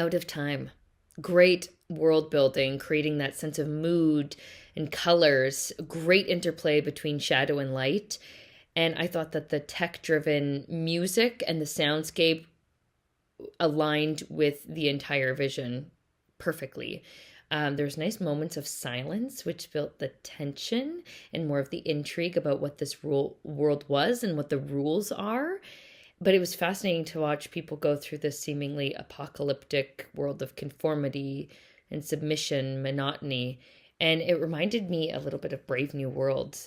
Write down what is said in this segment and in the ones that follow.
Out of Time. Great world building, creating that sense of mood and colors, great interplay between shadow and light. And I thought that the tech driven music and the soundscape aligned with the entire vision perfectly. There's nice moments of silence, which built the tension and more of the intrigue about what this world was and what the rules are. But it was fascinating to watch people go through this seemingly apocalyptic world of conformity and submission, monotony. And it reminded me a little bit of Brave New World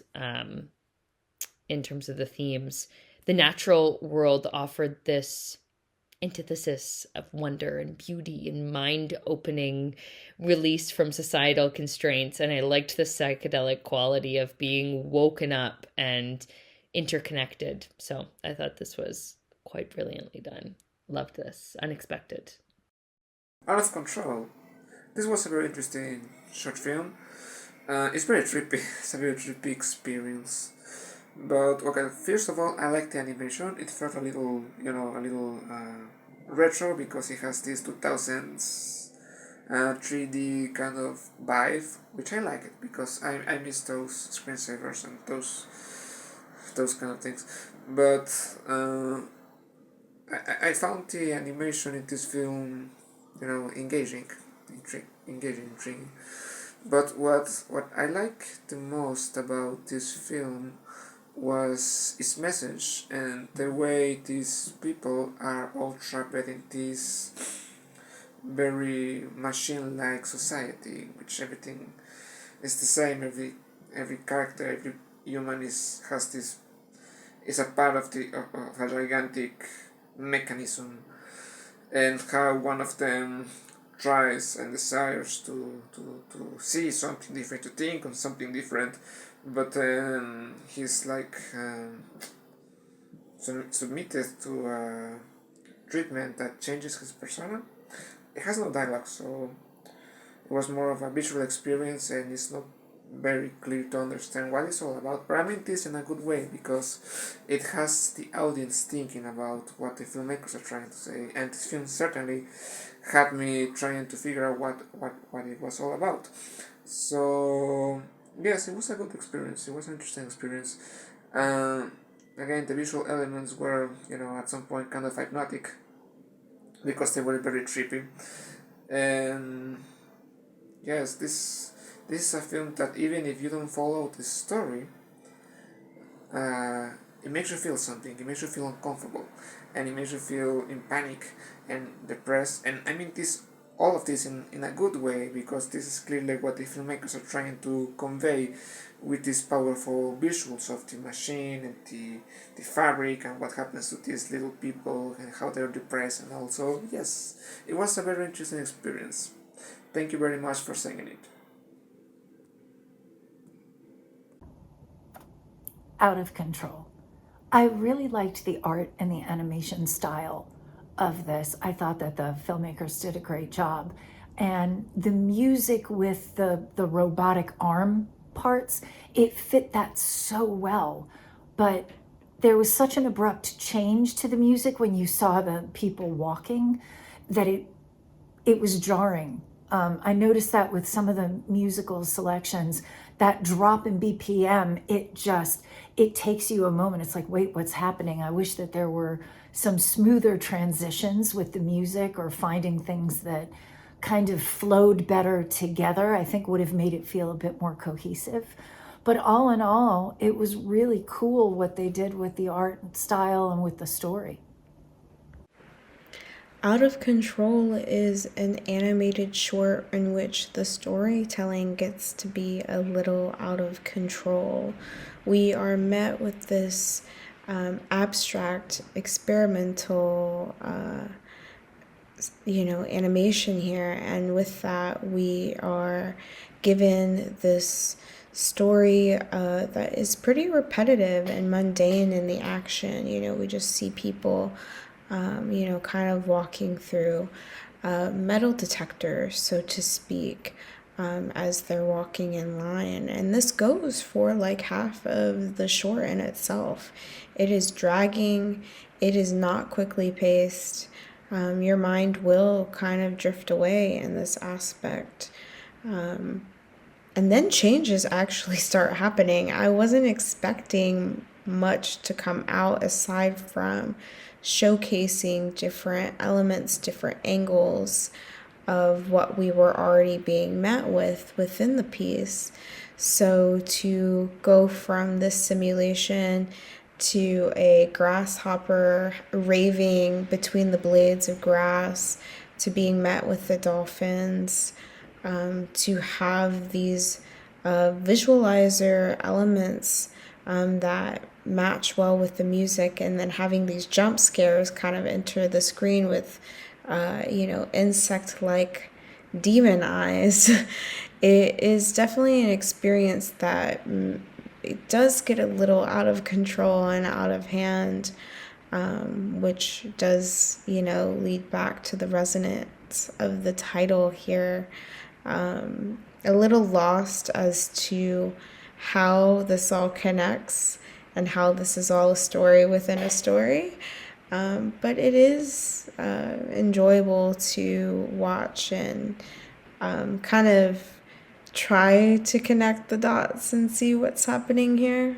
in terms of the themes. The natural world offered this antithesis of wonder and beauty and mind opening release from societal constraints. And I liked the psychedelic quality of being woken up and interconnected. So I thought this was quite brilliantly done. Loved this. Unexpected. Out of Control. This was a very interesting short film. It's very trippy. It's a very trippy experience. But okay, first of all, I like the animation. It felt a little, a little retro because it has this 2000s 3D kind of vibe, which I like it because I miss those screensavers and those kind of things. But I found the animation in this film, engaging, intriguing. But what I like the most about this film was its message and the way these people are all trapped in this very machine-like society, which everything is the same. Every character, every human is a part of a gigantic mechanism, and how one of them tries and desires to see something different, to think on something different, but then he's like submitted to a treatment that changes his persona. It has no dialogue, so it was more of a visual experience, and it's not very clear to understand what it's all about. But I mean this in a good way because it has the audience thinking about what the filmmakers are trying to say, and this film certainly had me trying to figure out what it was all about. So yes, it was a good experience. It was an interesting experience. Again, the visual elements were, at some point kind of hypnotic because they were very trippy. And yes, this is a film that even if you don't follow the story, it makes you feel something. It makes you feel uncomfortable, and it makes you feel in panic and depressed. And I mean this, all of this in a good way, because this is clearly what the filmmakers are trying to convey with these powerful visuals of the machine and the fabric and what happens to these little people and how they're depressed. And also, yes, it was a very interesting experience. Thank you very much for saying it. Out of Control. I really liked the art and the animation style of this. I thought that the filmmakers did a great job. And the music with the robotic arm parts, it fit that so well. But there was such an abrupt change to the music when you saw the people walking that it was jarring. I noticed that with some of the musical selections, that drop in BPM, it takes you a moment. It's like, wait, what's happening? I wish that there were some smoother transitions with the music, or finding things that kind of flowed better together, I think would have made it feel a bit more cohesive. But all in all, it was really cool what they did with the art style and with the story. Out of Control is an animated short in which the storytelling gets to be a little out of control. We are met with this abstract, experimental animation here, and with that we are given this story that is pretty repetitive and mundane in the action. We just see people kind of walking through a metal detector, so to speak, as they're walking in line. And this goes for like half of the short in itself. It is dragging, it is not quickly paced. Your mind will kind of drift away in this aspect. And then changes actually start happening. I wasn't expecting much to come out aside from showcasing different elements, different angles of what we were already being met with within the piece. So to go from this simulation to a grasshopper raving between the blades of grass, to being met with the dolphins, to have these visualizer elements that match well with the music, and then having these jump scares kind of enter the screen with insect-like demon eyes. It is definitely an experience that it does get a little out of control and out of hand, which does lead back to the resonance of the title here. A little lost as to how this all connects and how this is all a story within a story. But it is enjoyable to watch and kind of try to connect the dots and see what's happening here.